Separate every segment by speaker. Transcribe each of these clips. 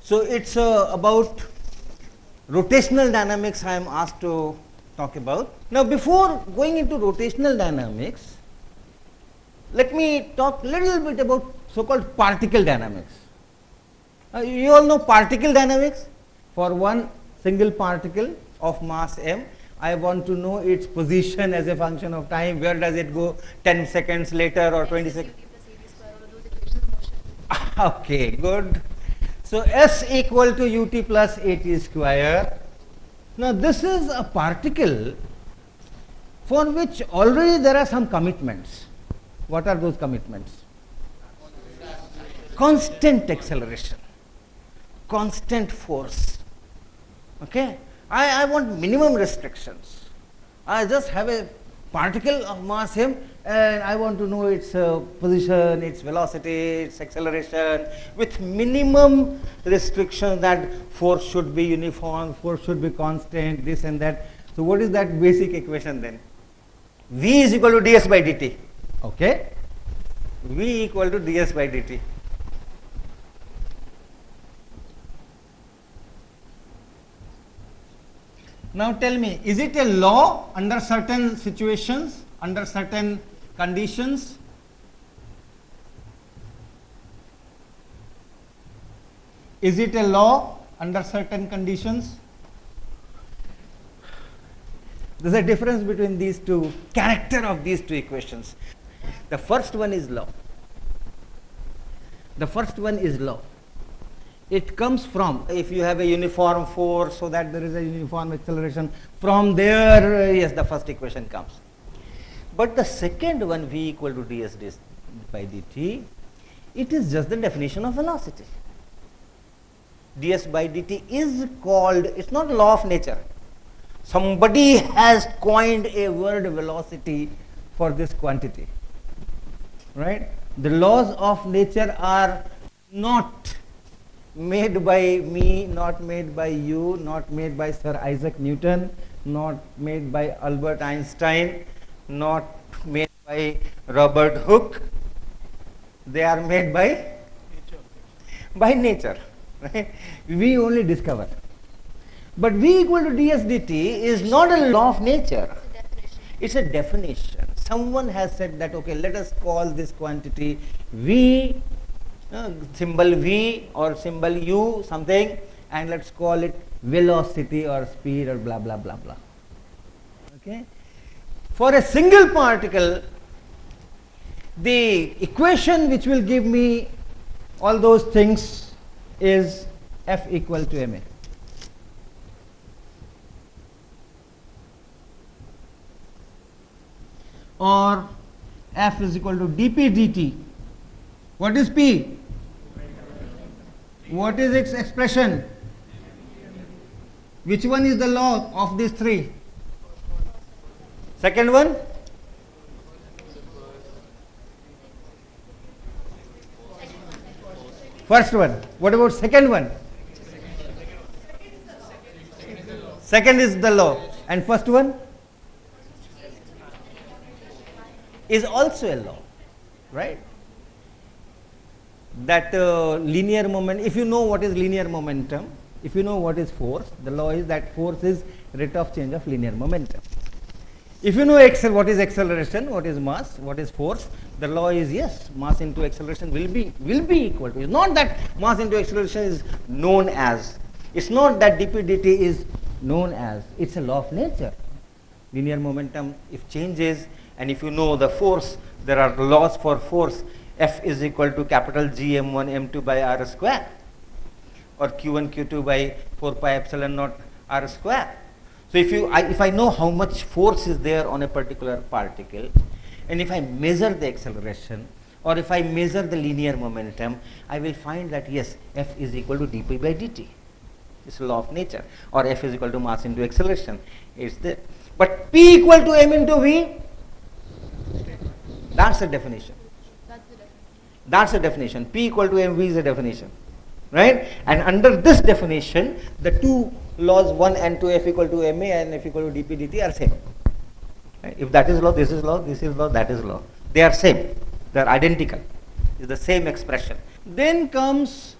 Speaker 1: So it's about rotational dynamics I am asked to talk about. Now before going into rotational dynamics, let me talk a little bit about so-called particle dynamics. You all know particle dynamics. For one single particle of mass m, I want to know its position as a function of time. Where does it go 10 seconds later or 20 seconds? Okay, good. So S equal to ut plus at square. Now this is a particle for which already there are some commitments. What are those commitments? Constant acceleration, constant force. Okay, I want minimum restrictions. I just have a particle of mass m and I want to know its position, its velocity, its acceleration with minimum restriction that force should be uniform, force should be constant, this and that. So what is that basic equation then? V is equal to ds by dt. Okay, V equal to ds by dt. Now tell me, is it a law under certain situations, under certain conditions? Is it a law under certain conditions? There is a difference between these two, character of these two equations. The first one is law. The first one is law. It comes from, if you have a uniform force, so that there is a uniform acceleration, from there, yes, the first equation comes. But the second one, V equal to ds by dt, it is just the definition of velocity. ds by dt is called, it's not a law of nature. Somebody has coined a word velocity for this quantity, right? The laws of nature are not made by me, not made by you, not made by Sir Isaac Newton, not made by Albert Einstein, not made by Robert Hooke. They are made by nature, right? We only discover. But V equal to ds dt is not a law of nature. It's a definition. Someone has said that, okay, let us call this quantity V, symbol V or symbol U something, and let's call it velocity or speed or blah blah blah blah. Okay. For a single particle, the equation which will give me all those things is F equal to ma. Or F is equal to dp dt. What is P? What is its expression? Which one is the law of these three? Second one? First one. What about second one? Second is the law. And first one? Is also a law, right? That linear moment, if you know what is linear momentum, if you know what is force, the law is that force is rate of change of linear momentum. If you know what is acceleration, what is mass, what is force, the law is yes, mass into acceleration will be equal to. It's not that mass into acceleration is known as. It's not that dp dt is known as. It's a law of nature. Linear momentum, if changes, and if you know the force, there are laws for force. F is equal to capital G m1 m2 by r square, or q1 q2 by 4 pi epsilon naught r square. So if I know how much force is there on a particular particle, and if I measure the acceleration, or if I measure the linear momentum, I will find that yes, F is equal to dp by dt. It's a law of nature. Or F is equal to mass into acceleration. It's there. But P equal to m into V, that's a definition. That's a definition. P equal to mv is a definition, right? And under this definition, the two laws 1 and 2, F equal to ma and F equal to dp dt are same. Right? If that is law, this is law, this is law, that is law. They are same. They are identical. It's the same expression. Then comes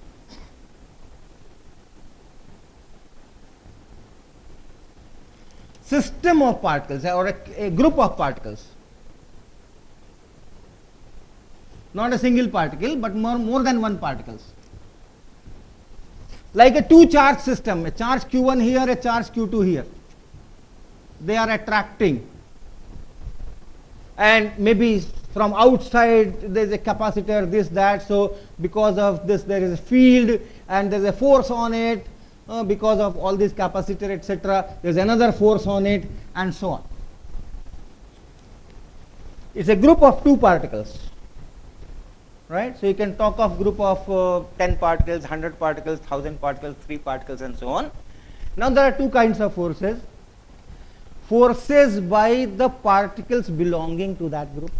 Speaker 1: system of particles or a group of particles, not a single particle but more than one particles, like a two charge system, a charge q1 here, a charge q2 here, they are attracting, and maybe from outside there is a capacitor, this, that, so because of this there is a field and there is a force on it, because of all this capacitor, etc., there is another force on it, and so on. It is a group of two particles, right? So you can talk of group of 10 particles, 100 particles, 1000 particles, 3 particles, and so on. Now there are two kinds of forces. Forces by the particles belonging to that group,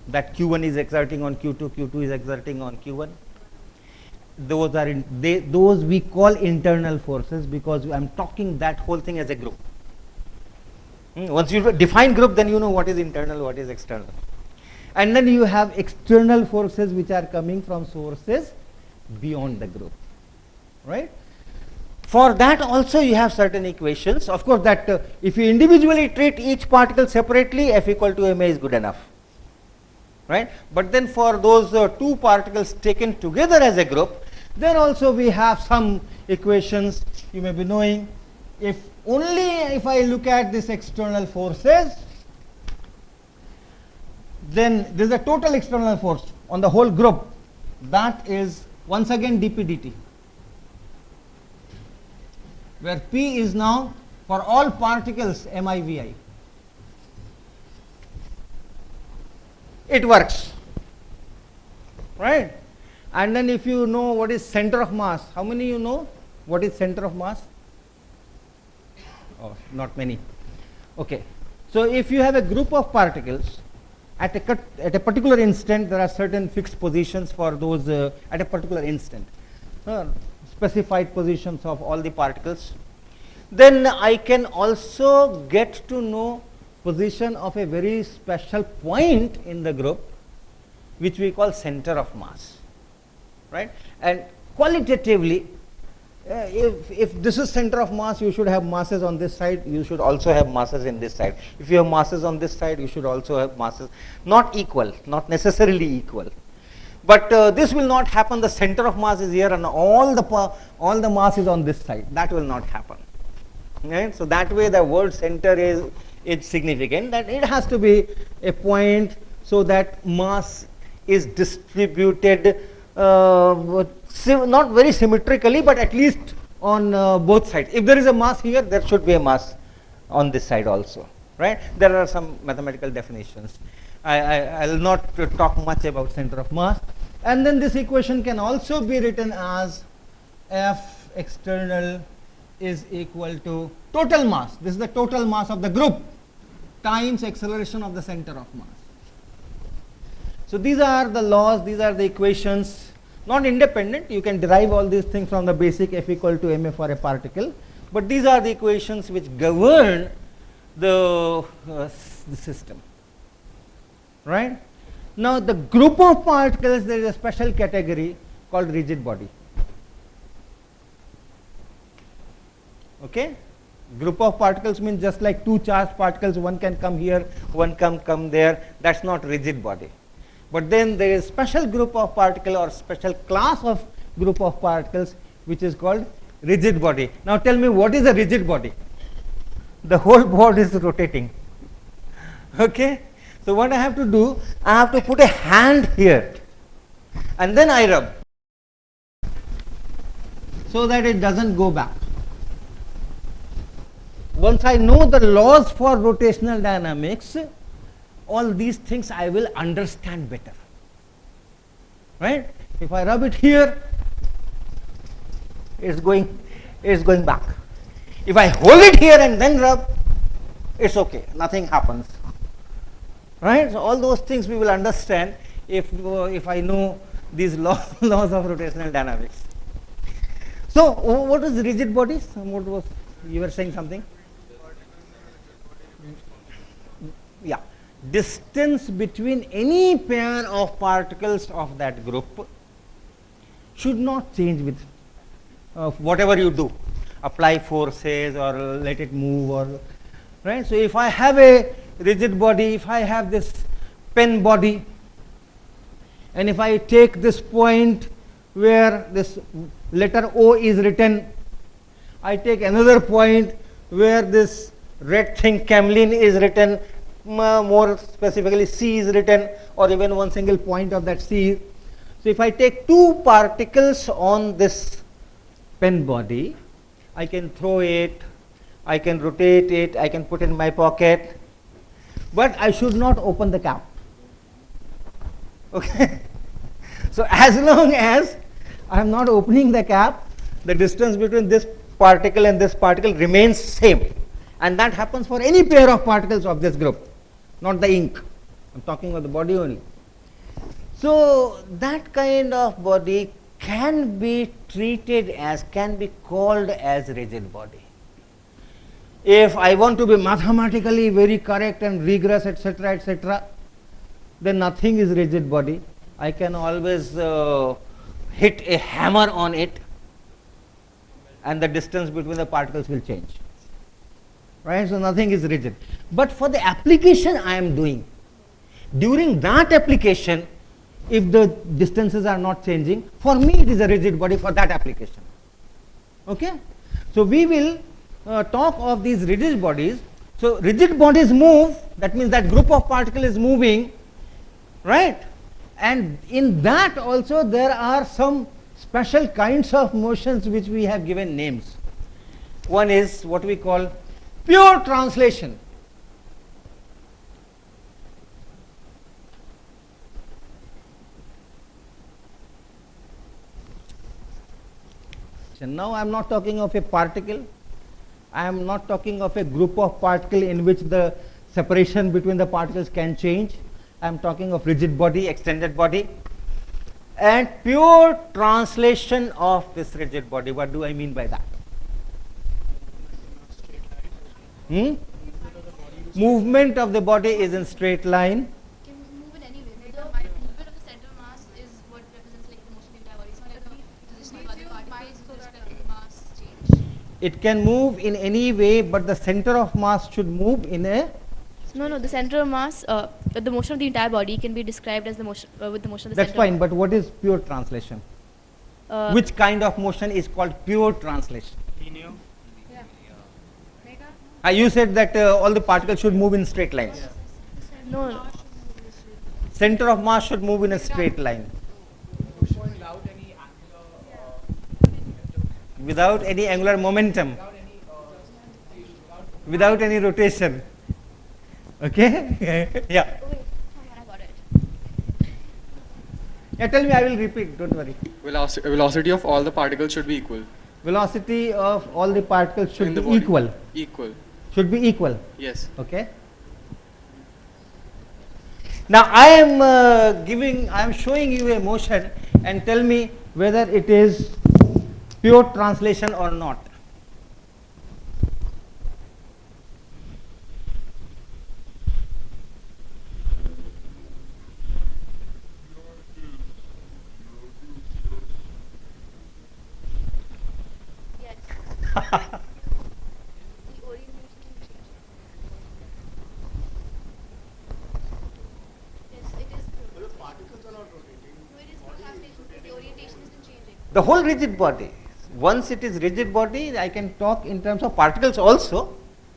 Speaker 1: that q1 is exerting on q2, q2 is exerting on q1. Those are those we call internal forces, because I am talking that whole thing as a group. Once you define group, then you know what is internal, what is external. And then you have external forces which are coming from sources beyond the group, right? For that also you have certain equations. Of course, that if you individually treat each particle separately, F equal to ma is good enough, right? But then for those two particles taken together as a group, then also we have some equations you may be knowing. If I look at this external forces, then there is a total external force on the whole group, that is once again dp dt, where P is now for all particles MIVI. It works, right? And then if you know what is center of mass, how many you know what is center of mass? Oh, not many. Okay. So if you have a group of particles, at a particular instant there are certain fixed positions for those at a particular instant, specified positions of all the particles. Then I can also get to know position of a very special point in the group, which we call center of mass, right? And qualitatively, if this is center of mass, you should have masses on this side, you should also have masses in this side. If you have masses on this side, you should also have masses, not equal, not necessarily equal. But this will not happen. The center of mass is here and all the mass is on this side. That will not happen, right? So that way the word center is significant, that it has to be a point so that mass is distributed not very symmetrically, but at least on both sides. If there is a mass here, there should be a mass on this side also, right? There are some mathematical definitions. I will not talk much about center of mass. And then this equation can also be written as F external is equal to total mass. This is the total mass of the group times acceleration of the center of mass. So these are the laws, these are the equations, not independent. You can derive all these things from the basic F equal to ma for a particle, but these are the equations which govern the system, right? Now the group of particles, there is a special category called rigid body. Okay, group of particles means just like two charged particles, one can come here, one can come there. That's not rigid body. But then there is special group of particle or special class of group of particles which is called rigid body. Now tell me, what is a rigid body? The whole board is rotating. Okay, so what I have to do, I have to put a hand here and then I rub so that it doesn't go back. Once I know the laws for rotational dynamics, all these things I will understand better, right? If I rub it here, it's going back. If I hold it here and then rub, it's okay, nothing happens, right? So all those things we will understand if I know these laws of rotational dynamics. So what is rigid bodies? What was, you were saying something? Yeah. Distance between any pair of particles of that group should not change with whatever you do. apply forces or let it move, or right. So if I have a rigid body, if I have this pen body, and if I take this point where this letter O is written, I take another point where this red thing camelin is written, more specifically C is written, or even one single point of that C. So if I take two particles on this pen body, I can throw it, I can rotate it, I can put in my pocket, but I should not open the cap. Okay. So as long as I am not opening the cap, the distance between this particle and this particle remains same, and that happens for any pair of particles of this group, not the ink. I am talking about the body only. So that kind of body can be treated as, can be called as rigid body. If I want to be mathematically very correct and rigorous, etc., etc., then nothing is rigid body. I can always hit a hammer on it, and the distance between the particles will change. Right? So nothing is rigid. But for the application I am doing, during that application, if the distances are not changing, for me it is a rigid body for that application. Okay? So we will talk of these rigid bodies. So rigid bodies move, that means that group of particles is moving, right? And in that also there are some special kinds of motions which we have given names. One is what we call pure translation. Now I am not talking of a particle, I am not talking of a group of particles in which the separation between the particles can change. I am talking of rigid body, extended body, and pure translation of this rigid body. What do I mean by that? Movement of the body is in straight line.
Speaker 2: Can move in any way. The movement of the center of mass is what represents like the motion of the entire body. It's not like the position of other particles so that the mass change.
Speaker 1: It can move in any way, but the center of mass should move in a...
Speaker 2: No, the center of mass, the motion of the entire body can be described as the motion with the motion of the
Speaker 1: That's
Speaker 2: center.
Speaker 1: fine, but what is pure translation? Which kind of motion is called pure translation?
Speaker 3: Linear.
Speaker 1: You said that all the particles should move in straight lines.
Speaker 2: No.
Speaker 1: Center of mass should move in a straight line. Without any angular momentum. Without any rotation. Okay? Yeah.
Speaker 2: I got it.
Speaker 1: Yeah, tell me, I will repeat, don't worry.
Speaker 3: Velocity of all the particles should be equal.
Speaker 1: Velocity of all the particles should
Speaker 3: In the
Speaker 1: be
Speaker 3: body.
Speaker 1: equal.
Speaker 3: Equal.
Speaker 1: Should be equal.
Speaker 3: Yes.
Speaker 1: Okay. Now I am showing you a motion, and tell me whether it is pure translation or not.
Speaker 2: Yes. The orientation is changing. Yes, it is.
Speaker 4: But the particles are not rotating.
Speaker 2: No, it is rotation. The orientation isn't changing.
Speaker 1: The whole rigid body. Once it is rigid body, I can talk in terms of particles also,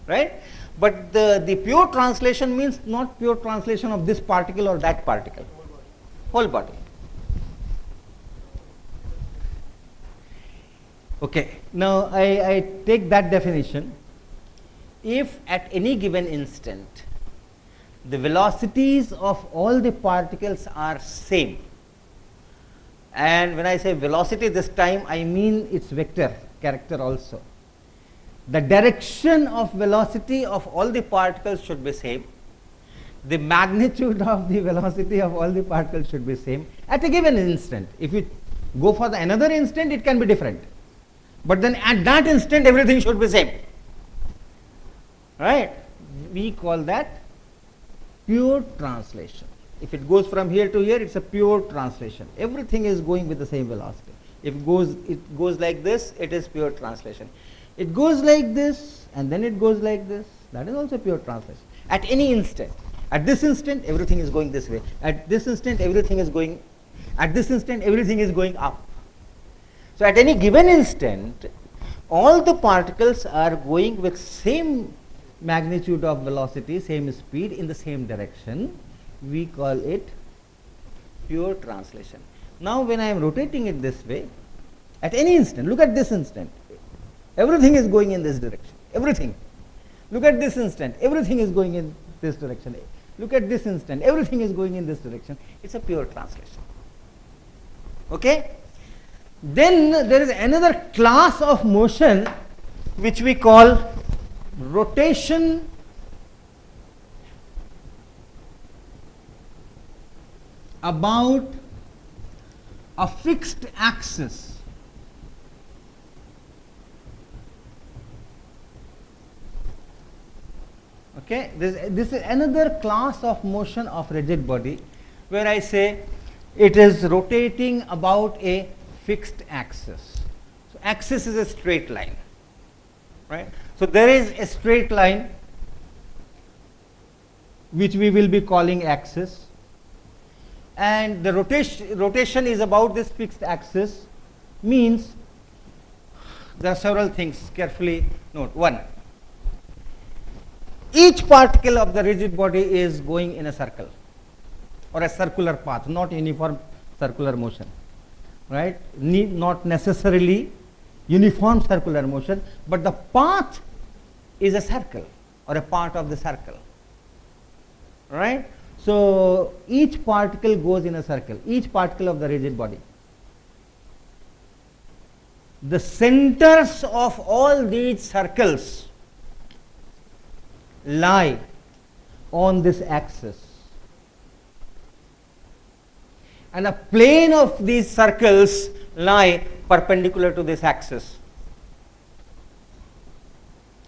Speaker 1: right? But the pure translation means not pure translation of this particle or that particle. Whole body. Okay. Now I take that definition. If at any given instant the velocities of all the particles are same, and when I say velocity this time, I mean its vector character also. The direction of velocity of all the particles should be same. The magnitude of the velocity of all the particles should be same at a given instant. If you go for the another instant, it can be different. But then at that instant, everything should be same. Right? We call that pure translation. If it goes from here to here, it's a pure translation. Everything is going with the same velocity. If it goes like this, it is pure translation. It goes like this and then it goes like this. That is also pure translation. At any instant. At this instant, everything is going this way. At this instant, everything is going. At this instant, everything is going up. So at any given instant, all the particles are going with same magnitude of velocity, same speed in the same direction. We call it pure translation. Now when I am rotating it this way, at any instant, look at this instant, everything is going in this direction, everything. Look at this instant, everything is going in this direction. Look at this instant, everything is going in this direction. It's a pure translation. Okay? Then there is another class of motion which we call rotation about a fixed axis. Okay, this is another class of motion of rigid body where I say it is rotating about a fixed axis. So axis is a straight line, right? So there is a straight line which we will be calling axis, and the rotation is about this fixed axis, means there are several things, carefully note. One, each particle of the rigid body is going in a circle or a circular path, not uniform circular motion, right? Not necessarily uniform circular motion, but the path is a circle or a part of the circle, right? So each particle goes in a circle, each particle of the rigid body. The centers of all these circles lie on this axis, and a plane of these circles lie perpendicular to this axis.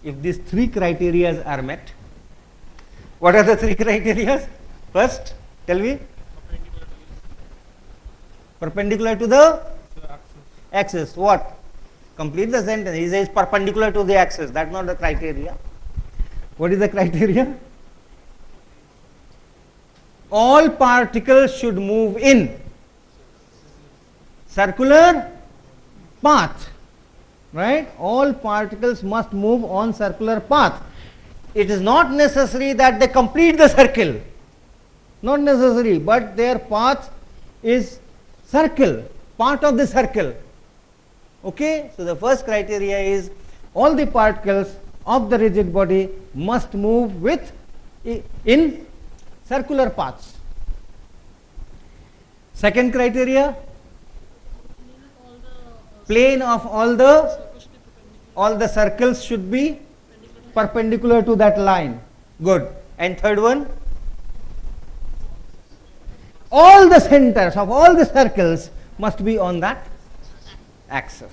Speaker 1: If these three criteria are met, what are the three criteria? First, tell me. Perpendicular to the axis. What? Complete the sentence. He says perpendicular to the axis. That's not the criteria. What is the criteria? All particles should move in circular path, right? All particles must move on circular path. It is not necessary that they complete the circle, not necessary, but their path is circle, part of the circle. Okay, so the first criteria is all the particles of the rigid body must move with in circular paths. Second criteria, plane of all the circles should be perpendicular to that line. Good. And third one, all the centers of all the circles must be on that axis.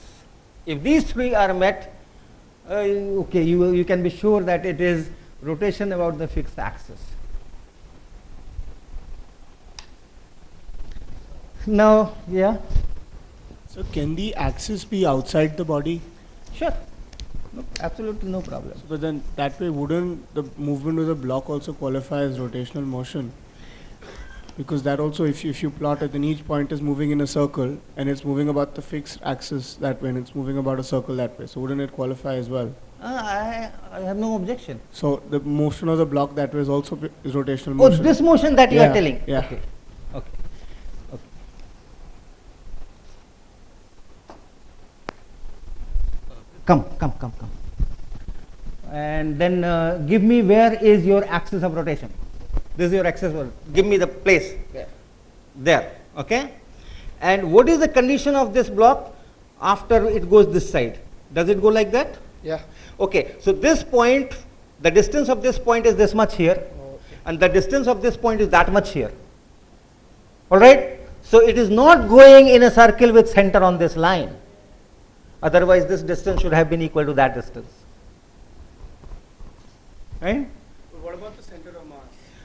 Speaker 1: If these three are met, okay, you can be sure that it is rotation about the fixed axis. Now, yeah.
Speaker 4: So can the axis be outside the body?
Speaker 1: Sure. No, absolutely no problem.
Speaker 4: But then that way wouldn't the movement of the block also qualify as rotational motion? Because that also, if you plot it, then each point is moving in a circle and it's moving about the fixed axis that way and it's moving about a circle that way. So wouldn't it qualify as well?
Speaker 1: I have no objection.
Speaker 4: So the motion of the block that way is also is rotational
Speaker 1: Oh,
Speaker 4: motion.
Speaker 1: this motion that you are
Speaker 4: Yeah,
Speaker 1: telling.
Speaker 4: yeah.
Speaker 1: Okay. Okay. Okay. Come. And then give me where is your axis of rotation. This is your axis. Give me the place. There. Okay. And what is the condition of this block after it goes this side? Does it go like that?
Speaker 5: Yeah.
Speaker 1: Okay. So this point, the distance of this point is this much here, and the distance of this point is that much here. All right. So it is not going in a circle with center on this line. Otherwise, this distance should have been equal to that distance. Right?
Speaker 4: But what about the center of mass?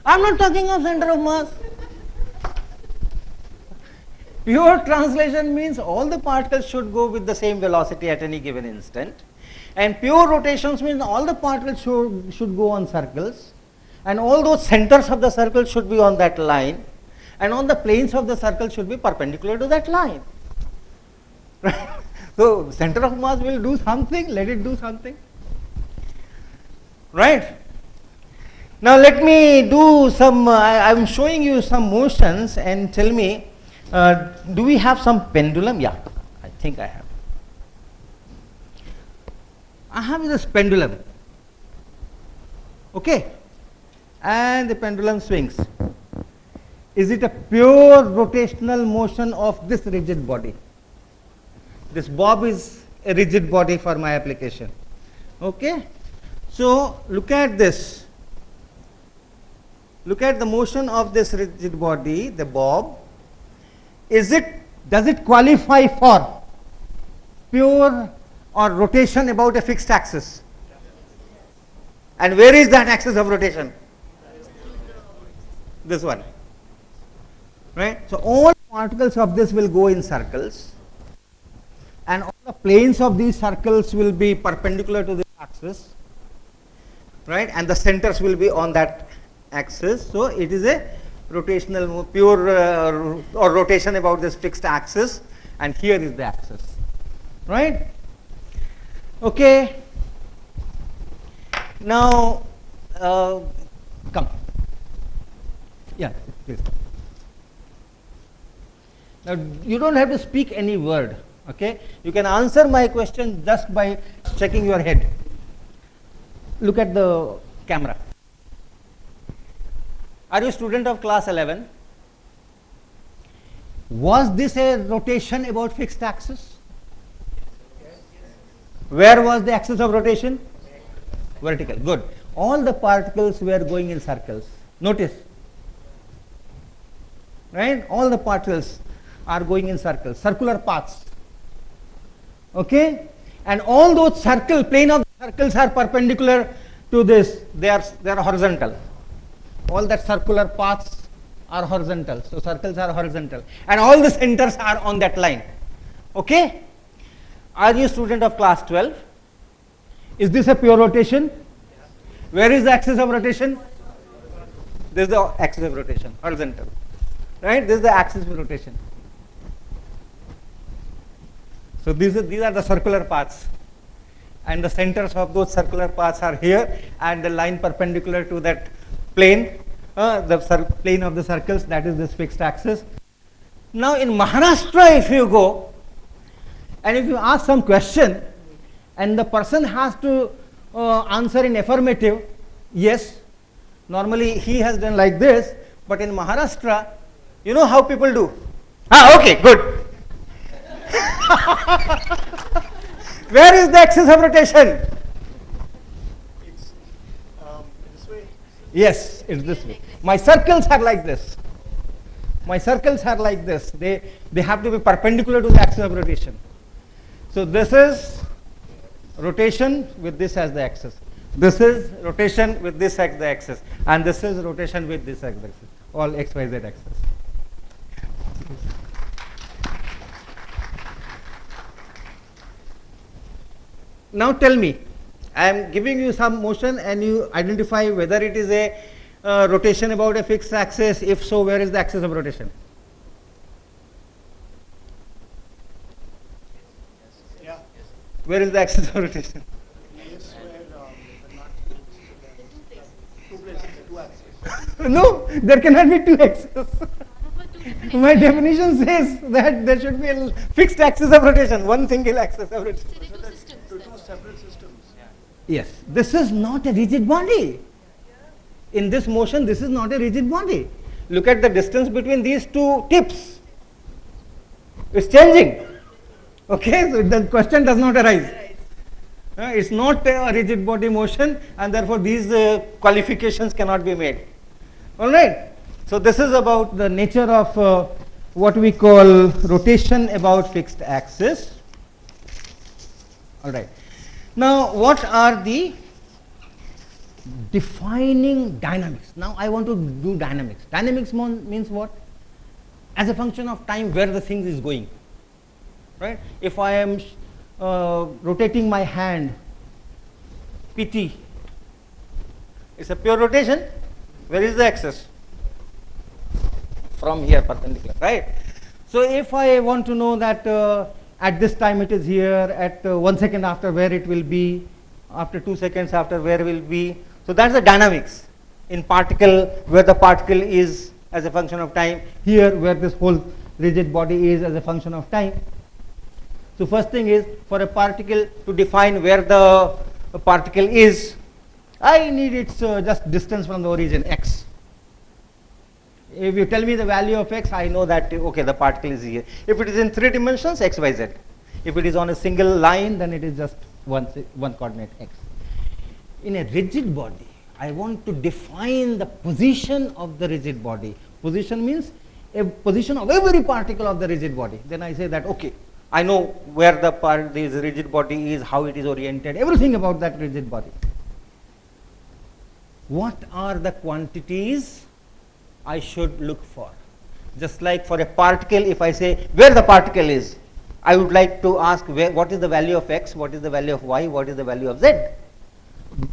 Speaker 1: I am not talking of center of mass. Pure translation means all the particles should go with the same velocity at any given instant. And pure rotations means all the particles should go on circles, and all those centers of the circle should be on that line, and all the planes of the circle should be perpendicular to that line. Right? So, center of mass will do something, let it do something. Right? Now, let me do some, I am showing you some motions, and tell me, do we have some pendulum? Yeah, I think I have. I have this pendulum, okay, and the pendulum swings. Is it a pure rotational motion of this rigid body? This bob is a rigid body for my application, okay. So, look at this, look at the motion of this rigid body, the bob. Does it qualify for pure or rotation about a fixed axis? And where is that axis of rotation? This one, right? So, all particles of this will go in circles, and all the planes of these circles will be perpendicular to this axis, right? And the centers will be on that axis. So, it is a rotational, pure or rotation about this fixed axis, and here is the axis, right? Okay. Now, come. Yeah, please. Now, you don't have to speak any word, okay? You can answer my question just by checking your head. Look at the camera. Are you a student of class 11? Was this a rotation about fixed axis? Where was the axis of rotation? Vertical. Good. All the particles were going in circles. Notice. Right? All the particles are going in circles, circular paths. Okay? And all those plane of circles are perpendicular to this. They are horizontal. All that circular paths are horizontal. So, circles are horizontal. And all the centers are on that line. Okay? Are you a student of class 12? Is this a pure rotation? Where is the axis of rotation? This is the axis of rotation, horizontal. Right? This is the axis of rotation. So, these are the circular paths, and the centers of those circular paths are here, and the line perpendicular to that plane, the plane of the circles, that is this fixed axis. Now, in Maharashtra, if you go and if you ask some question and the person has to answer in affirmative, yes, normally he has done like this, but in Maharashtra, you know how people do? Okay, good. Where is the axis of rotation?
Speaker 4: It's this way.
Speaker 1: Yes, it's this way. My circles are like this. My circles are like this. They have to be perpendicular to the axis of rotation. So, this is rotation with this as the axis. This is rotation with this as the axis. And this is rotation with this as the axis. All x, y, z axis. Now, tell me, I am giving you some motion and you identify whether it is a rotation about a fixed axis. If so, where is the axis of rotation?
Speaker 4: Yeah.
Speaker 1: Where is the axis of rotation?
Speaker 4: Yes, where two places, two axes.
Speaker 1: No, there cannot be two axes. My definition says that there should be a fixed axis of rotation, one single axis of rotation.
Speaker 2: So there are two systems.
Speaker 4: Two separate systems.
Speaker 1: Yes, this is not a rigid body. In this motion, this is not a rigid body. Look at the distance between these two tips. It's changing. Okay, so the question does not arise. It's not a rigid body motion, and therefore these qualifications cannot be made. All right. So this is about the nature of what we call rotation about fixed axis. All right. Now, what are the defining dynamics? Now, I want to do dynamics. Dynamics means what? As a function of time, where the thing is going. Right? If I am rotating my hand PT. It's a pure rotation. Where is the axis? From here, perpendicular, right? So if I want to know that at this time it is here, at 1 second after where it will be, after 2 seconds after where it will be. So that's the dynamics in particle, where the particle is as a function of time, here where this whole rigid body is as a function of time. So first thing is, for a particle to define where the particle is, I need its just distance from the origin, x. If you tell me the value of x, I know that okay, the particle is here. If it is in 3 dimensions, x, y, z. If it is on a single line, then it is just one coordinate x. In a rigid body, I want to define the position of the rigid body. Position means a position of every particle of the rigid body. Then I say that okay, I know where this rigid body is, how it is oriented, everything about that rigid body. What are the quantities I should look for? Just like for a particle, if I say where the particle is, I would like to ask what is the value of x, what is the value of y, what is the value of z,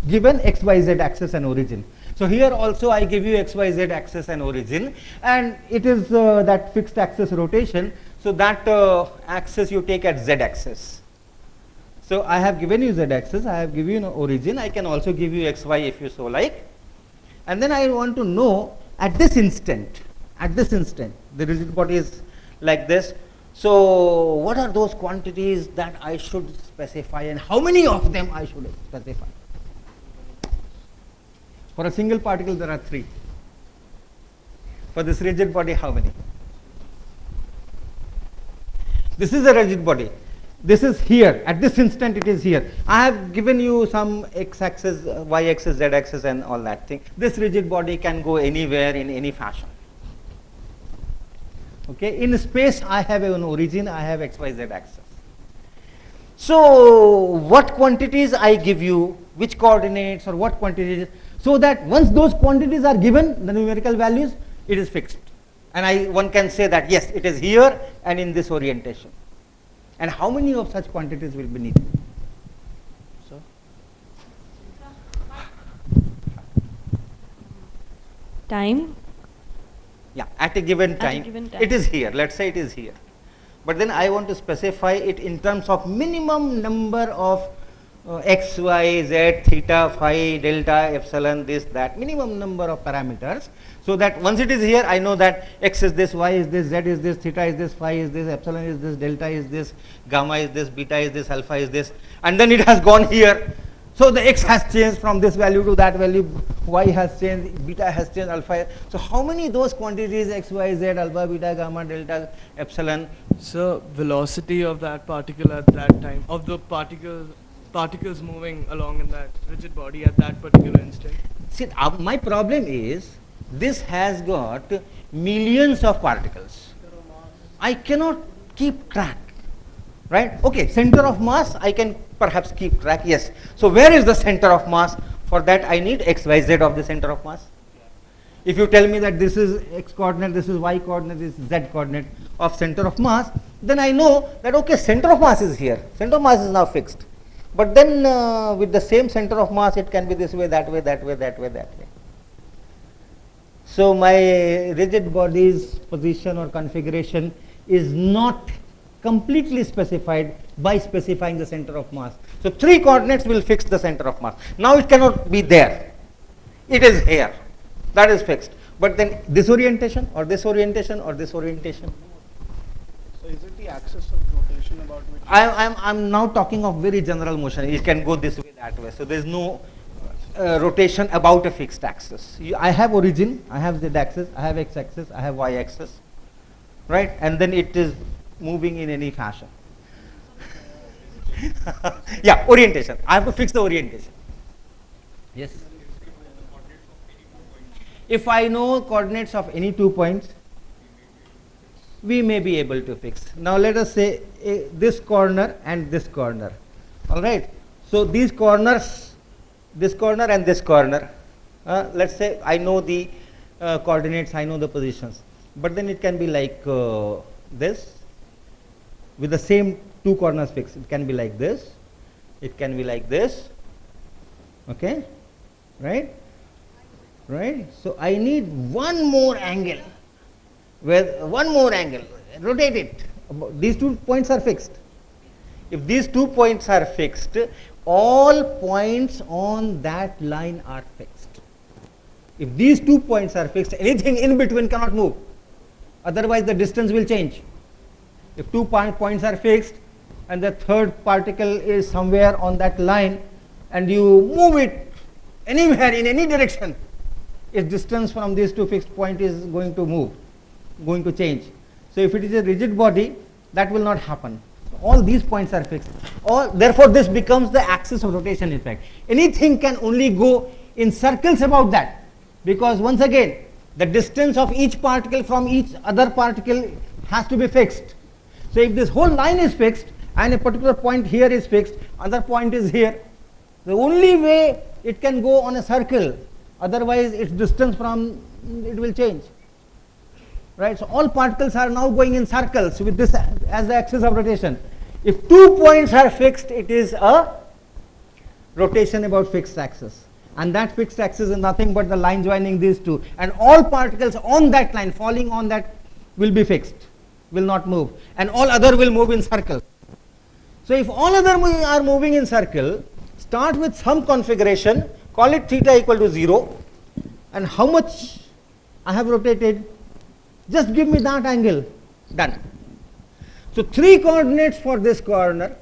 Speaker 1: given x, y, z axis and origin. So here also I give you x, y, z axis and origin, and it is that fixed axis rotation. So that axis you take at z axis. So I have given you z axis, I have given you origin, I can also give you x, y if you so like. And then I want to know at this instant, the rigid body is like this. So what are those quantities that I should specify, and how many of them I should specify? For a single particle there are 3. For this rigid body, how many? This is a rigid body. This is here. At this instant it is here. I have given you some x-axis, y-axis, z-axis and all that thing. This rigid body can go anywhere in any fashion. Okay. In space I have an origin, I have x, y, z axis. So what quantities I give you, which coordinates or what quantities, so that once those quantities are given, the numerical values, it is fixed. And one can say that yes, it is here and in this orientation. And how many of such quantities will be needed? So,
Speaker 5: Time?
Speaker 1: yeah, at a given time,
Speaker 5: given time.
Speaker 1: it is here. Let's say it is here. But then I want to specify it in terms of minimum number of x, y, z, theta, phi, delta, epsilon, this, that, minimum number of parameters. So that once it is here, I know that x is this, y is this, z is this, theta is this, phi is this, epsilon is this, delta is this, gamma is this, beta is this, alpha is this, and then it has gone here. So the x has changed from this value to that value, y has changed, beta has changed, alpha. So how many those quantities x, y, z, alpha, beta, gamma, delta, epsilon?
Speaker 6: So velocity of that particle at that time, of the particles moving along in that rigid body at that particular instant.
Speaker 1: See, my problem is this has got millions of particles. I cannot keep track, right? Okay, center of mass I can perhaps keep track, yes. So where is the center of mass? For that I need x, y, z of the center of mass. If you tell me that this is x coordinate, this is y coordinate, this is z coordinate of center of mass, then I know that okay, center of mass is here. Center of mass is now fixed. But then with the same center of mass, it can be this way, that way, that way, that way, that way. So my rigid body's position or configuration is not completely specified by specifying the center of mass. So 3 coordinates will fix the center of mass. Now it cannot be there. It is here. That is fixed. But then this orientation or this orientation or this orientation.
Speaker 4: So is it the axis of rotation about which?
Speaker 1: I'm now talking of very general motion. It can go this way, that way. So there is no rotation about a fixed axis. I have origin, I have z axis, I have x axis, I have y axis, right? And then it is moving in any fashion. Yeah, orientation. I have to fix the orientation. Yes. If I know coordinates of any 2 points, we may be able to fix. Now let us say this corner and this corner. All right. So these corners, this corner and this corner. Let's say I know the coordinates, I know the positions. But then it can be like this, with the same 2 corners fixed. It can be like this. It can be like this. Okay, right? Right? So I need one more angle, rotate it. These 2 points are fixed. If these 2 points are fixed, all points on that line are fixed. If these 2 points are fixed, anything in between cannot move. Otherwise, the distance will change. If 2 points are fixed and the third particle is somewhere on that line and you move it anywhere in any direction, its distance from these 2 fixed points is going to change. So if it is a rigid body, that will not happen. All these points are fixed. Therefore, this becomes the axis of rotation effect. Anything can only go in circles about that, because once again, the distance of each particle from each other particle has to be fixed. So if this whole line is fixed and a particular point here is fixed, other point is here, the only way it can go on a circle, otherwise its distance from it will change. Right? So all particles are now going in circles with this as the axis of rotation. If 2 points are fixed, it is a rotation about fixed axis. And that fixed axis is nothing but the line joining these two. And all particles on that line, falling on that, will be fixed, will not move. And all other will move in circle. So if all other are moving in circle, start with some configuration, call it theta equal to 0. And how much I have rotated? Just give me that angle. Done. So 3 coordinates for this corner,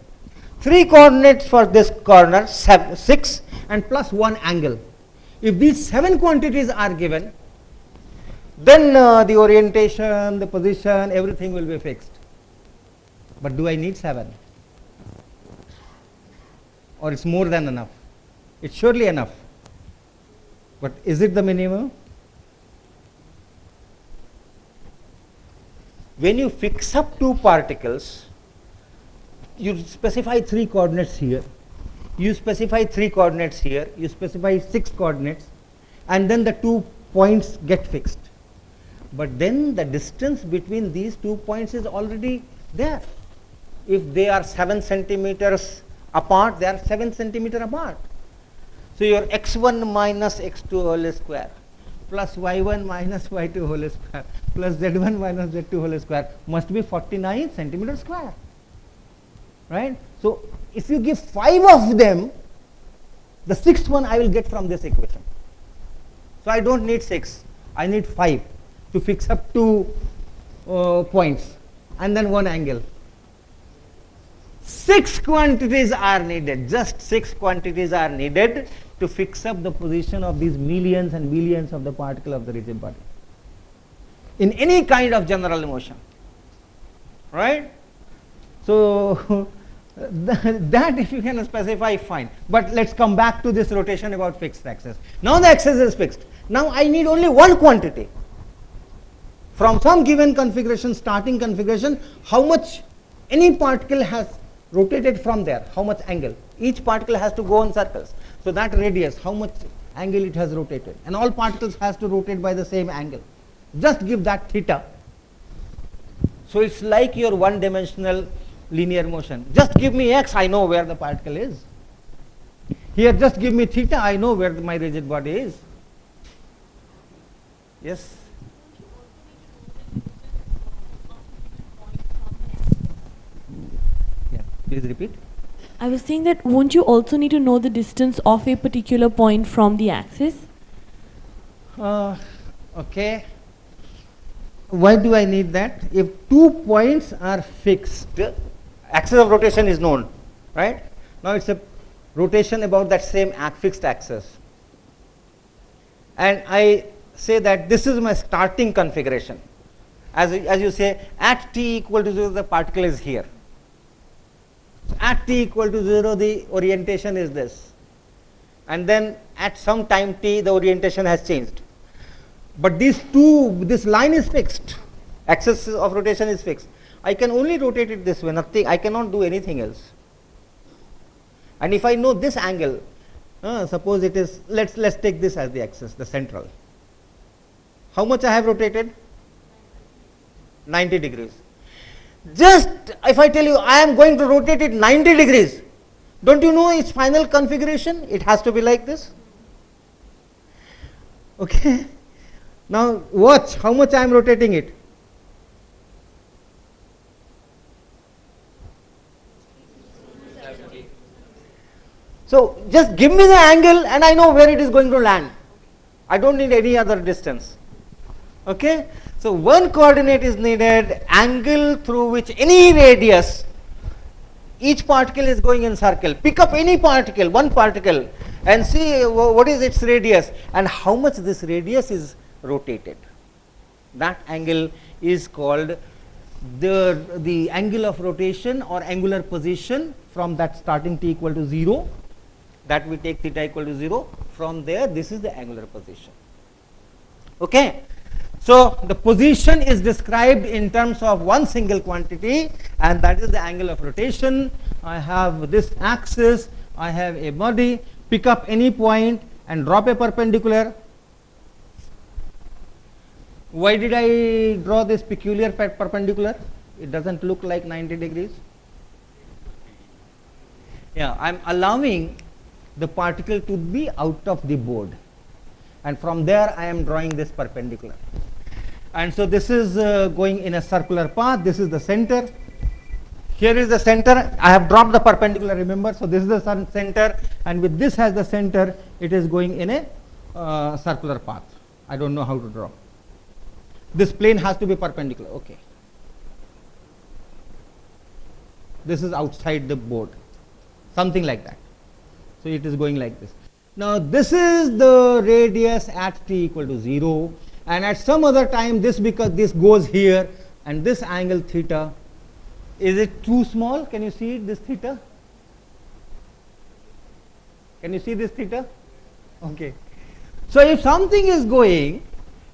Speaker 1: 3 coordinates for this corner, 6, and plus 1 angle. If these 7 quantities are given, then the orientation, the position, everything will be fixed. But do I need 7? Or it's more than enough? It's surely enough. But is it the minimum? When you fix up 2 particles, you specify 3 coordinates here, you specify 3 coordinates here, you specify 6 coordinates, and then the 2 points get fixed. But then the distance between these 2 points is already there. If they are 7 centimeters apart, they are 7 centimeters apart. So your x1 minus x2 whole square plus y1 minus y2 whole square plus z1 minus z2 whole square must be 49 centimeters square. Right? So if you give 5 of them, the 6th one I will get from this equation. So I don't need 6, I need 5 to fix up 2 points and then 1 angle. 6 quantities are needed, just 6 quantities are needed to fix up the position of these millions and billions of the particle of the rigid body in any kind of general motion. Right? So that if you can specify, fine. But let's come back to this rotation about fixed axis. Now the axis is fixed. Now I need only 1 quantity. From some given configuration, starting configuration, how much any particle has rotated from there, how much angle. Each particle has to go in circles. So that radius, how much angle it has rotated. And all particles has to rotate by the same angle. Just give that theta. So it's like your one-dimensional linear motion. Just give me x, I know where the particle is. Here just give me theta, I know where my rigid body is. Yes? Yeah, please repeat.
Speaker 5: I was saying that won't you also need to know the distance of a particular point from the axis?
Speaker 1: Okay. Why do I need that? If 2 points are fixed, axis of rotation is known, right? Now it's a rotation about that same fixed axis. And I say that this is my starting configuration. As you say, at t equal to 0, the particle is here. So at t equal to 0, the orientation is this. And then at some time t, the orientation has changed. But this line is fixed. Axis of rotation is fixed. I can only rotate it this way, nothing. I cannot do anything else. And if I know this angle, suppose it is, let's take this as the axis, the central. How much I have rotated? 90 degrees. Just if I tell you I am going to rotate it 90 degrees, Don't you know its final configuration? It has to be like this. Okay. Now watch how much I am rotating it. So just give me the angle and I know where it is going to land. I don't need any other distance. Okay. So one coordinate is needed, angle through which any radius, each particle is going in circle. Pick up any particle, one particle, and see what is its radius and how much this radius is rotated. That angle is called the angle of rotation or angular position from that starting t equal to 0, that we take theta equal to 0. From there, this is the angular position. Okay. So the position is described in terms of one single quantity, and that is the angle of rotation. I have this axis, I have a body, pick up any point and drop a perpendicular. Why did I draw this peculiar perpendicular? It doesn't look like 90 degrees. Yeah, I am allowing the particle to be out of the board, and from there I am drawing this perpendicular. And so this is going in a circular path. This is the center. Here is the center. I have dropped the perpendicular, remember. So this is the center, and with this as the center, it is going in a circular path. I don't know how to draw. This plane has to be perpendicular. Okay. This is outside the board, something like that. So it is going like this. Now this is the radius at t equal to 0, and at some other time this, because this goes here, and this angle theta, is it too small? Can you see it, this theta? Can you see this theta? Okay. So if something is going,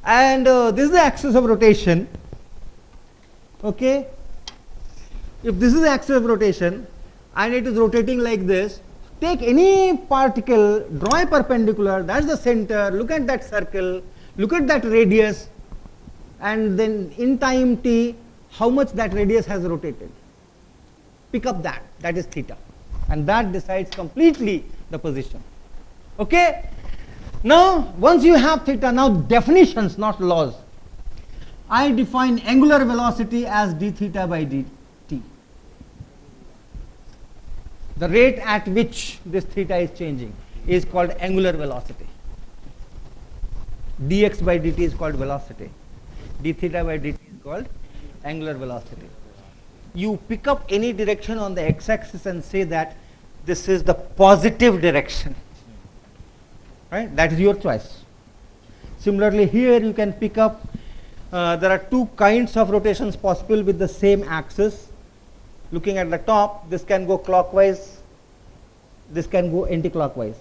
Speaker 1: and this is the axis of rotation, okay, if this is the axis of rotation and it is rotating like this, take any particle, draw a perpendicular, that is the center, look at that circle, look at that radius, and then in time t, how much that radius has rotated. Pick up that, that is theta, and that decides completely the position. Okay. Now once you have theta, now definitions, not laws. I define angular velocity as d theta by dt. The rate at which this theta is changing is called angular velocity. Dx by dt is called velocity. D theta by dt is called angular velocity. You pick up any direction on the x-axis and say that this is the positive direction. Right? That is your choice. Similarly, here you can pick up, there are two kinds of rotations possible with the same axis. Looking at the top, this can go clockwise, this can go anti-clockwise.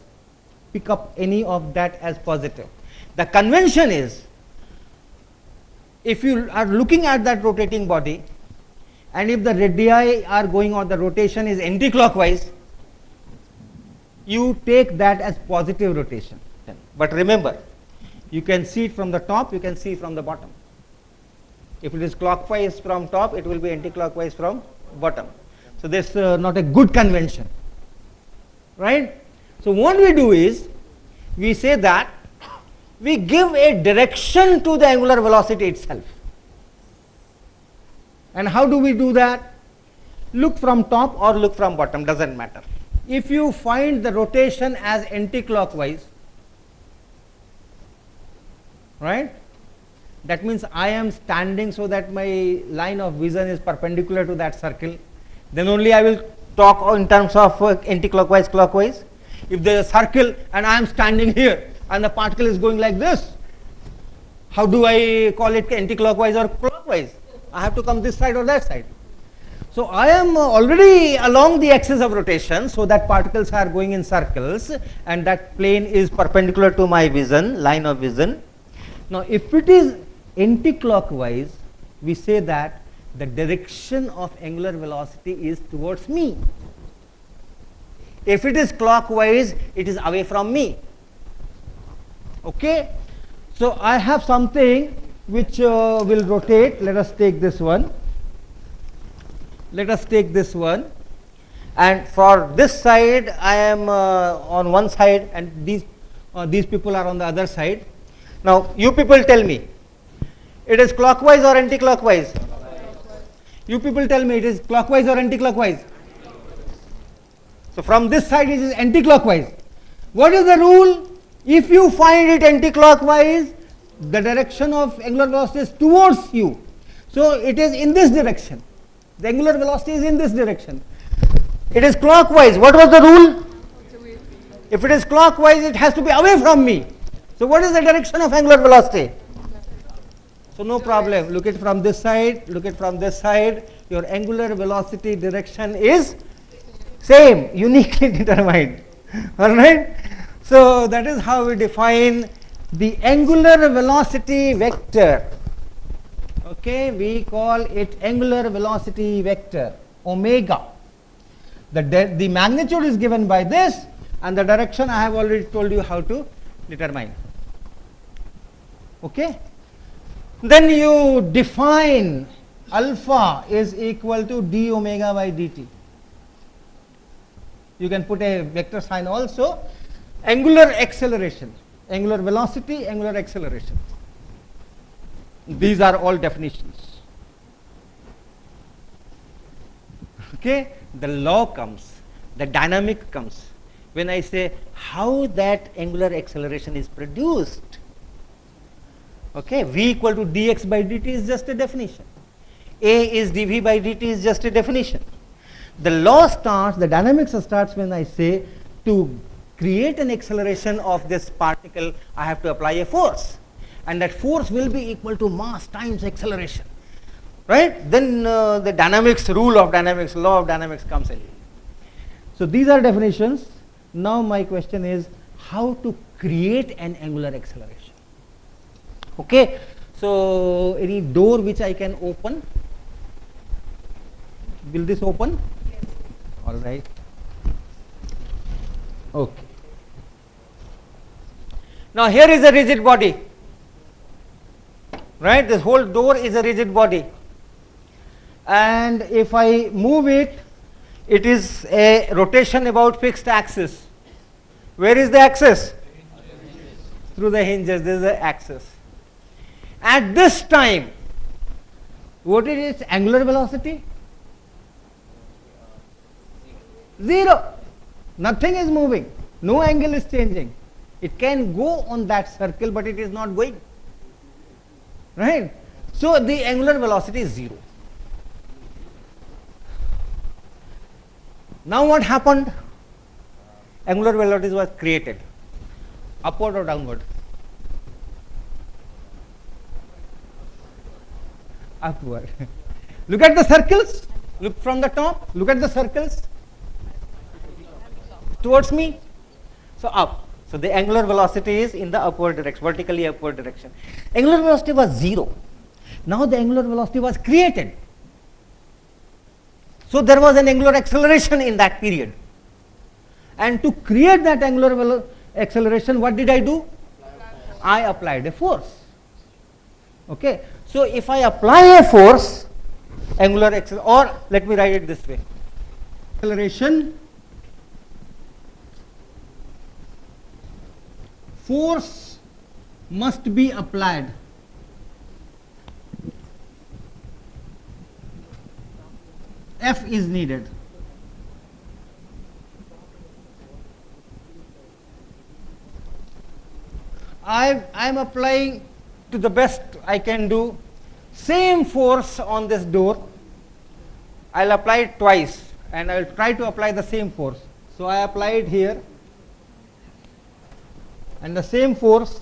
Speaker 1: Pick up any of that as positive. The convention is, if you are looking at that rotating body, and if the radii are going on, the rotation is anti-clockwise, you take that as positive rotation. But remember, you can see it from the top, you can see it from the bottom. If it is clockwise from top, it will be anti-clockwise from bottom. So this is not a good convention, right? So what we do is, we say that we give a direction to the angular velocity itself. And how do we do that? Look from top or look from bottom, doesn't matter. If you find the rotation as anti-clockwise, right, that means I am standing so that my line of vision is perpendicular to that circle, then only I will talk in terms of anti-clockwise, clockwise. If there is a circle and I am standing here and the particle is going like this, how do I call it anti-clockwise or clockwise? I have to come this side or that side. So I am already along the axis of rotation, so that particles are going in circles and that plane is perpendicular to my vision, line of vision. Now if it is anti-clockwise, we say that the direction of angular velocity is towards me. If it is clockwise, it is away from me. Okay. So I have something which will rotate. Let us take this one. Let us take this one. And for this side, I am on one side, and these people are on the other side. Now, you people tell me, it is clockwise or anti-clockwise? You people tell me, it is clockwise or anti-clockwise? So, from this side, it is anti-clockwise. What is the rule? If you find it anti-clockwise, the direction of angular velocity is towards you. So, it is in this direction. The angular velocity is in this direction. It is clockwise. What was the rule? If it is clockwise, it has to be away from me. So, what is the direction of angular velocity? So, no problem. Look at from this side, look at from this side. Your angular velocity direction is same, uniquely determined. All right. So, that is how we define the angular velocity vector. Okay, we call it angular velocity vector, omega. The magnitude is given by this, and the direction I have already told you how to determine. Okay. Then you define alpha is equal to d omega by dt. You can put a vector sign also. Angular acceleration, angular velocity, angular acceleration. These are all definitions. Okay, the law comes, the dynamic comes when I say how that angular acceleration is produced. Okay, v equal to dx by dt is just a definition. A is dv by dt is just a definition. The law starts, the dynamics starts when I say to create an acceleration of this particle, I have to apply a force, and that force will be equal to mass times acceleration, right? Then the dynamics, rule of dynamics, law of dynamics comes in. So, these are definitions. Now, my question is how to create an angular acceleration. Okay. So, any door which I can open, will this open? Yes. All right. Okay. Now, here is a rigid body, right? This whole door is a rigid body, and if I move it, it is a rotation about fixed axis. Where is the axis? Through the hinges, there is the axis. At this time, what is its angular velocity? 0. Nothing is moving, no angle is changing. It can go on that circle, but it is not going, right? So, the angular velocity is 0. Now, what happened? Angular velocity was created, upward or downward? Upward. Look at the circles, look from the top, look at the circles towards me, so up. So, the angular velocity is in the upward direction, vertically upward direction. Angular velocity was 0. Now, the angular velocity was created. So, there was an angular acceleration in that period. And to create that angular acceleration, what did I do? I applied a force. Okay. So, if I apply a force, angular acceleration, or let me write it this way, acceleration, force must be applied. F is needed. I am applying to the best I can do same force on this door. I will apply it twice, and I will try to apply the same force. So, I apply it here, and the same force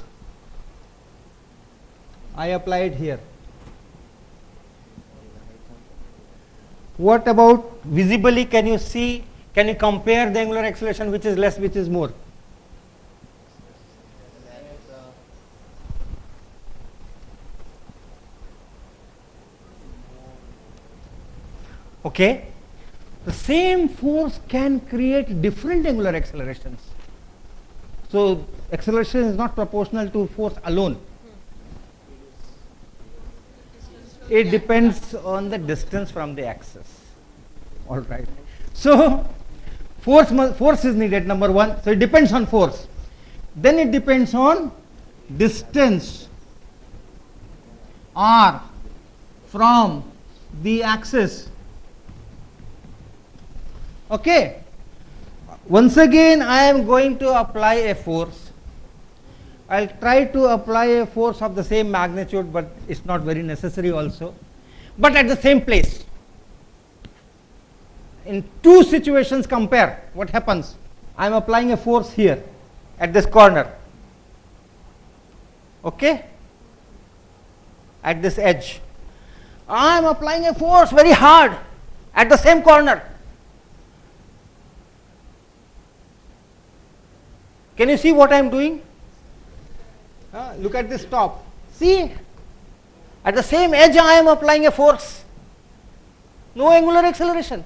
Speaker 1: I applied here. What about visibly? Can you see? Can you compare the angular acceleration, which is less, which is more? Okay. The same force can create different angular accelerations. So, acceleration is not proportional to force alone. It depends on the distance from the axis. All right. So, Force is needed, number one. So it depends on force. Then it depends on distance r from the axis. Okay. Once again, I am going to apply a force. I'll try to apply a force of the same magnitude, but it's not very necessary also. But at the same place. In two situations, compare what happens. I am applying a force here at this corner. Okay? At this edge. I am applying a force very hard at the same corner. Can you see what I am doing? Look at this top. See? At the same edge I am applying a force. No angular acceleration.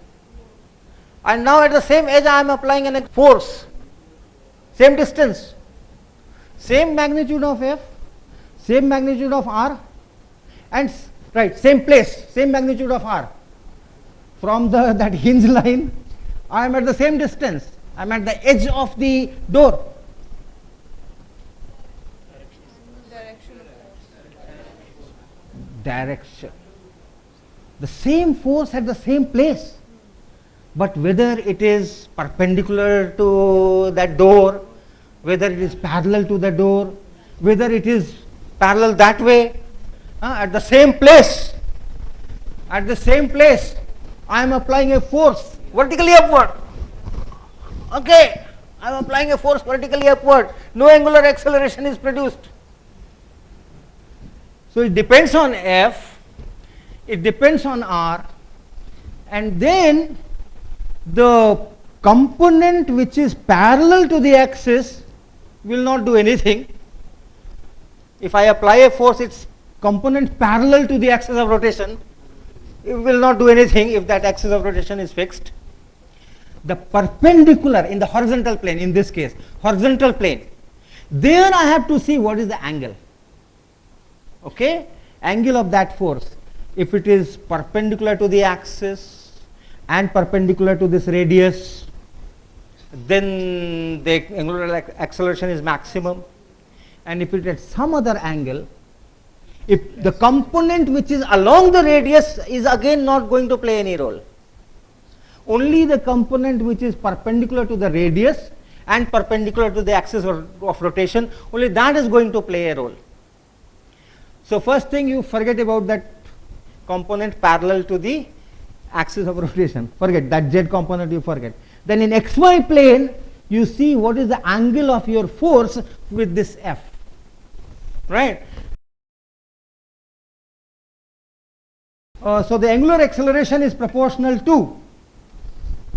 Speaker 1: And now at the same edge I am applying a force. Same distance. Same magnitude of F. Same magnitude of R. And right, same place. Same magnitude of R. From that hinge line, I am at the same distance. I am at the edge of the door. Direction. The same force at the same place, but whether it is perpendicular to that door, whether it is parallel to the door, whether it is parallel that way, at the same place, I am applying a force vertically upward. Okay, I am applying a force vertically upward. No angular acceleration is produced. So it depends on F, it depends on R, and then the component which is parallel to the axis will not do anything. If I apply a force, its component parallel to the axis of rotation, it will not do anything if that axis of rotation is fixed. The perpendicular in the horizontal plane, in this case, horizontal plane, there I have to see what is the angle. Okay, angle of that force. If it is perpendicular to the axis and perpendicular to this radius, then the angular acceleration is maximum. And if it is at some other angle, if the component which is along the radius is again not going to play any role. Only the component which is perpendicular to the radius and perpendicular to the axis of rotation, only that is going to play a role. So first thing, you forget about that component parallel to the axis of rotation. Forget that z component, you forget. Then in xy plane, you see what is the angle of your force with this F. Right? So the angular acceleration is proportional to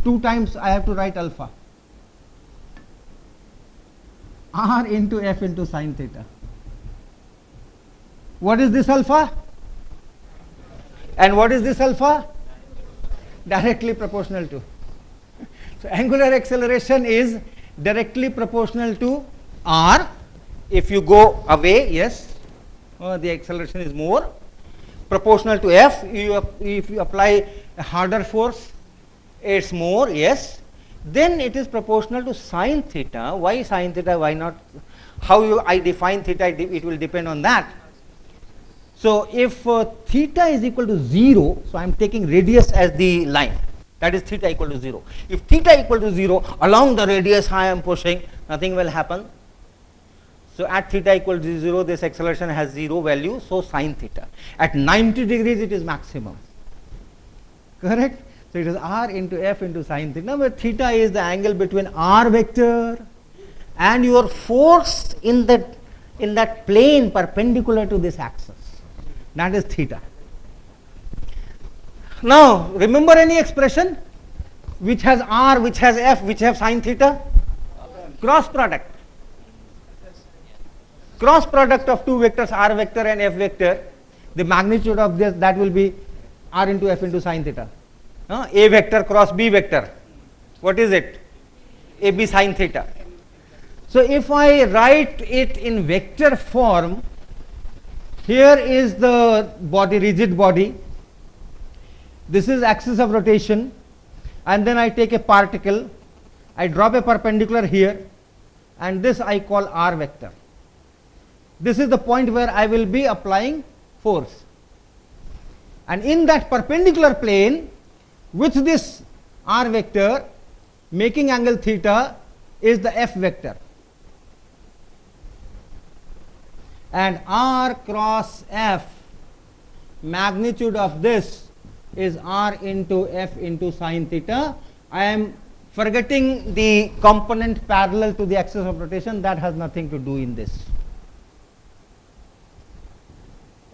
Speaker 1: 2 times I have to write alpha. R into F into sine theta. What is this alpha? And what is this alpha? Directly proportional to. So angular acceleration is directly proportional to R. If you go away, yes, the acceleration is more. Proportional to F, if you apply a harder force, it's more, yes. Then it is proportional to sine theta. Why sine theta? Why not? How I define theta, it will depend on that. So if theta is equal to 0, so I am taking radius as the line, that is theta equal to 0. If theta equal to 0, along the radius I am pushing, nothing will happen. So at theta equal to 0, this acceleration has 0 value, so sine theta. At 90 degrees it is maximum. Correct? So it is R into F into sine theta, where theta is the angle between R vector and your force in that plane perpendicular to this axis. That is theta. Now, remember any expression which has R, which has F, which have sine theta? Cross product. Cross product of two vectors, R vector and F vector, the magnitude of this, that will be R into F into sine theta. A vector cross B vector. What is it? AB sine theta. So if I write it in vector form, here is the body, rigid body. This is axis of rotation, and then I take a particle I drop a perpendicular here, and this I call r vector. This is the point where I will be applying force. And in that perpendicular plane, with this r vector making angle theta is the F vector. And r cross F, magnitude of this is r into F into sine theta. I am forgetting the component parallel to the axis of rotation, that has nothing to do in this.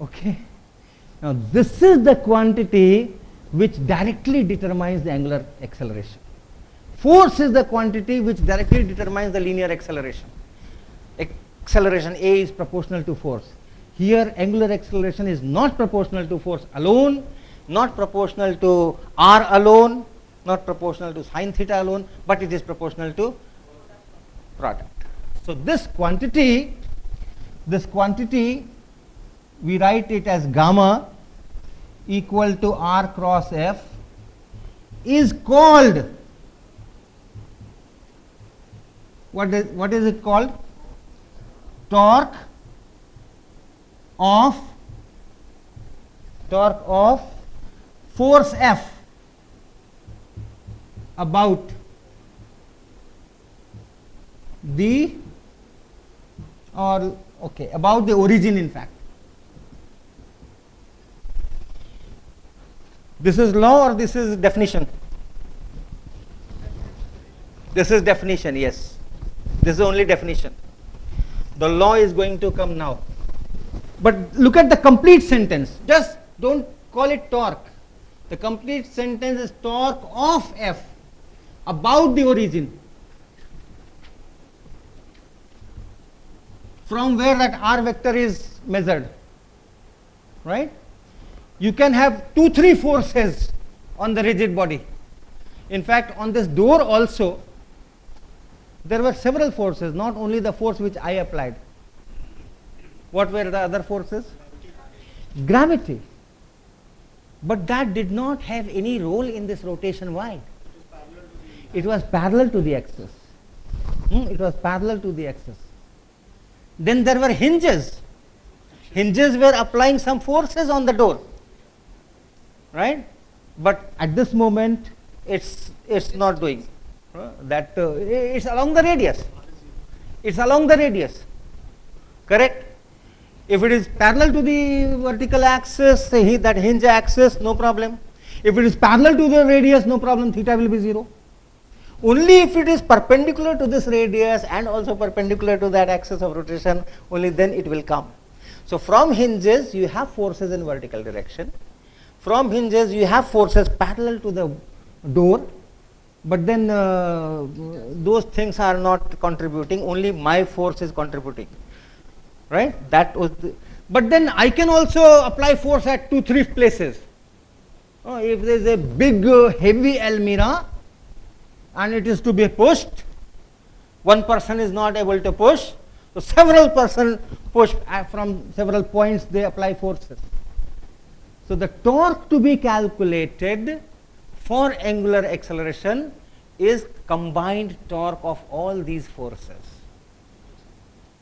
Speaker 1: Okay. Now this is the quantity which directly determines the angular acceleration. Force is the quantity which directly determines the linear acceleration. Acceleration A is proportional to force. Here angular acceleration is not proportional to force alone, not proportional to r alone, not proportional to sine theta alone, but it is proportional to product. So this quantity we write it as gamma equal to r cross F is called, what is it called? Torque of force F about the about the origin, in fact. This is law or this is definition? This is definition, yes. This is only definition. The law is going to come now. But look at the complete sentence. Just don't call it torque. The complete sentence is torque of F about the origin. From where that r vector is measured. Right? You can have 2-3 forces on the rigid body. In fact, on this door also, there were several forces, not only the force which I applied. What were the other forces? Gravity. But that did not have any role in this rotation. Why? It was parallel to the axis. It was parallel to the axis. Then there were hinges. Hinges were applying some forces on the door. Right? But at this moment, it's not doing that. It's along the radius. It's along the radius. Correct? If it is parallel to the vertical axis, say that hinge axis, no problem. If it is parallel to the radius, no problem, theta will be 0. Only if it is perpendicular to this radius and also perpendicular to that axis of rotation, only then it will come. So from hinges, you have forces in vertical direction. From hinges, you have forces parallel to the door, but then those things are not contributing, only my force is contributing. Right? That was but then I can also apply force at 2-3 places. If there is a big heavy almirah and it is to be pushed, one person is not able to push, so several persons push from several points, they apply forces. So the torque to be calculated for angular acceleration is combined torque of all these forces.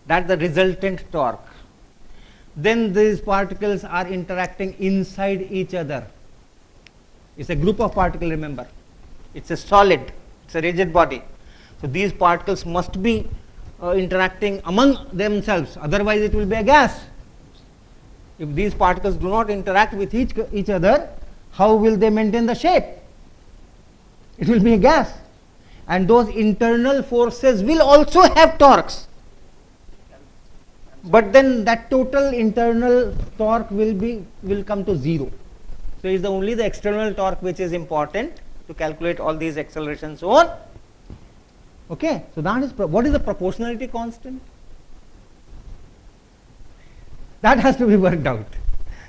Speaker 1: That is the resultant torque. Then these particles are interacting inside each other. It's a group of particles, remember. It's a solid, it's a rigid body. So these particles must be interacting among themselves, otherwise it will be a gas. If these particles do not interact with each other, how will they maintain the shape? It will be a gas. And those internal forces will also have torques. But then that total internal torque will come to 0. So it's only the external torque which is important to calculate all these accelerations so on. Okay, so that is what is the proportionality constant? That has to be worked out.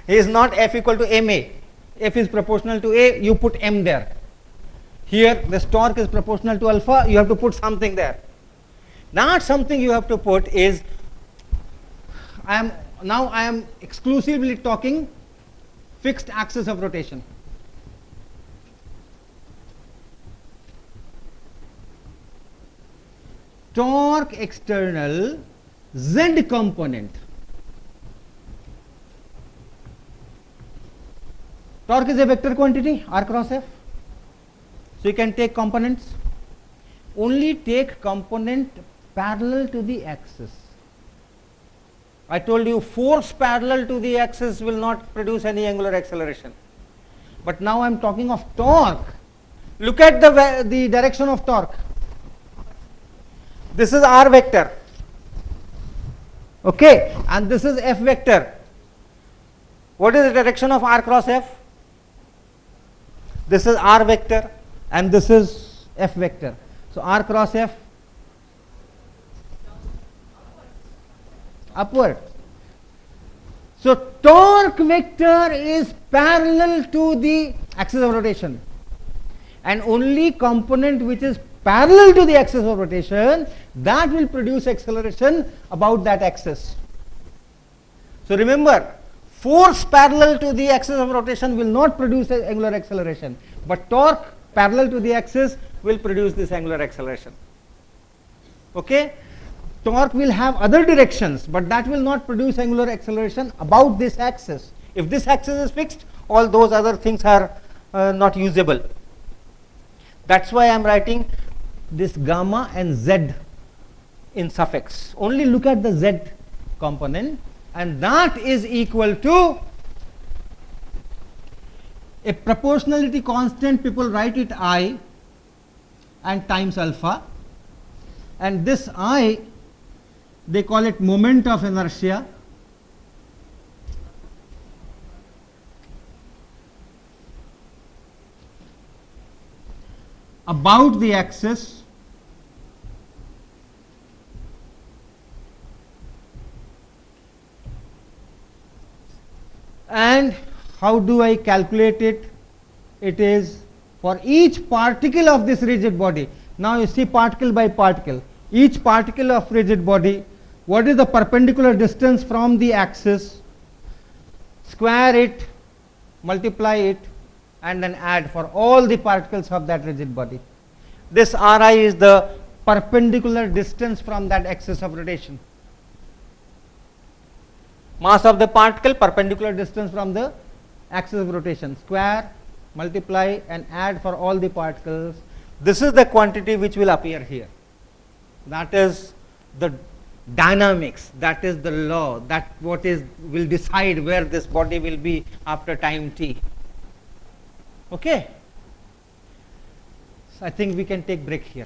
Speaker 1: It is not F equal to ma. F is proportional to A, you put m there. Here this torque is proportional to alpha, you have to put something there. Not something you have to put is, I am exclusively talking fixed axis of rotation. torque external z component. Torque is a vector quantity, r cross f. So you can take components. Only take component parallel to the axis. I told you force parallel to the axis will not produce any angular acceleration. But now I am talking of torque. Look at the direction of torque. This is r vector. Okay, and this is f vector. What is the direction of r cross f? This is r vector and this is f vector. So r cross f upward. So torque vector is parallel to the axis of rotation, and only component which is parallel to the axis of rotation, that will produce acceleration about that axis. So remember, force parallel to the axis of rotation will not produce angular acceleration, but torque parallel to the axis will produce this angular acceleration. Okay? Torque will have other directions, but that will not produce angular acceleration about this axis. If this axis is fixed, all those other things are not usable. That's why I am writing this gamma and z in suffix. Only look at the z component, and that is equal to a proportionality constant. People write it I and times alpha, and this I, they call it moment of inertia. About the axis and how do I calculate it? It is for each particle of this rigid body. Now you see particle by particle. Each particle of rigid body, what is the perpendicular distance from the axis? Square it, multiply it, and then add for all the particles of that rigid body. This Ri is the perpendicular distance from that axis of rotation. Mass of the particle, perpendicular distance from the axis of rotation. Square, multiply, and add for all the particles. This is the quantity which will appear here. That is the dynamics, that is the law, that what is will decide where this body will be after time t. Okay. So I think we can take break here.